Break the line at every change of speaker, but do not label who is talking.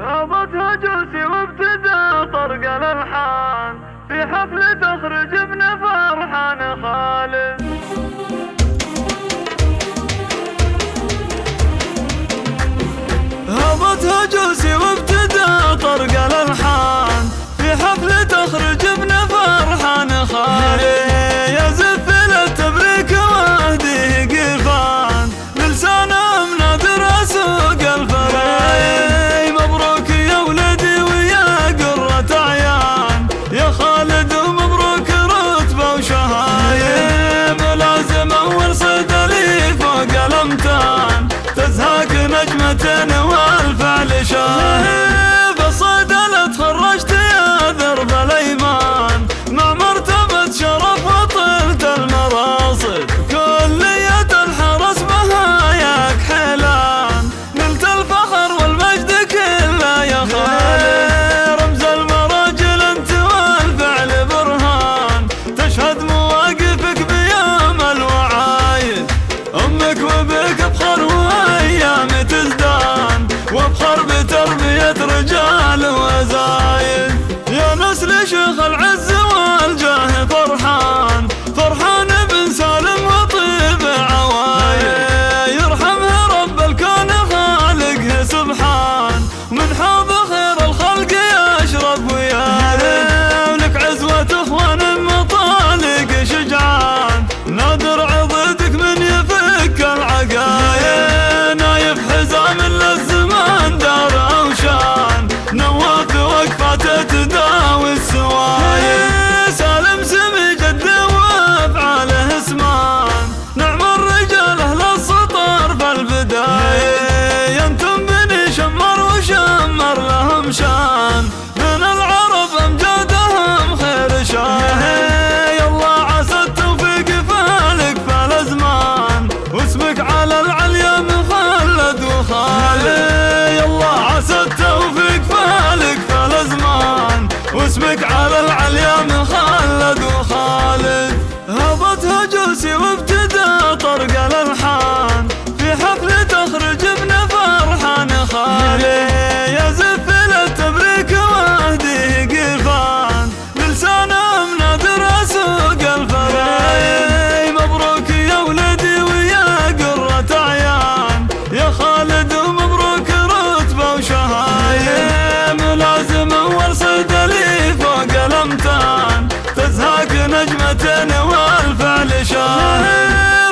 هبطها جوسي وابتدى طرق الالحان في حفل تخرج ابن فرحان خالد. هبطها جوسي وابتدى طرق الالحان في حفل تخرج ابن فرحان خالد. يا زفل التبريك واهديه قفان بلسانه منادر اسوق الفرايد. مبروك يا ولدي ويا قرة عيان يا خالد ومبروك رتبة وشهايد. ملازم اول صدلي فوق الامتان تزهق نجمة والفعل شاهد. بالصيدلة تخرجت يا درب الايمان مع مرتبة شرف وطلت المراصد. كلية الحرس بهاياك حيلان نلت الفخر والمجد كله يا خالد. رمز المراجل انت والفعل برهان تشهد مواقفك بيوم الوعايد. امك وبك افخر وايام تزدان وافخر بتربية رجال وزايد. يا نسل شيخ العز والجاه فرحان فرحان بن سالم وطيب عوايد. يرحمها رب الكون خالقه سبحان من حوض خير الخلق يشرب ويارد. ولك عزوة اخوان مطالق شجعان نادر عضدك من يفك العقايد. نايف حزام للزمان دار اوشان نواف وقفات تداوي السوايد. سالم سمي جده وافعاله اسمان نعم الرجال اهل السطر بالبدايه. انتم بني شمر وشمر لهم شان من العرب امجادهم خير شاهي. يلا عسى التوفيق فالك فالازمان واسمك على العليا مخلد وخالد. يلا عسى التوفيق فالك فالازمان واسمك على العليا مخلد وخالد. هبطها جوسي وابتدى طرق الالحان في حفل تخرج ابن فرحان خالد. يا زفل التبريك واهديه قفان بلسانه منادر اسوق الفرايد. مبروك يا ولدي ويا قرة عيان يا خالد ومبروك رتبة وشهايد. ملازم اول صيدلي فوق الامتان تزهق نجمة والفعل شاهد.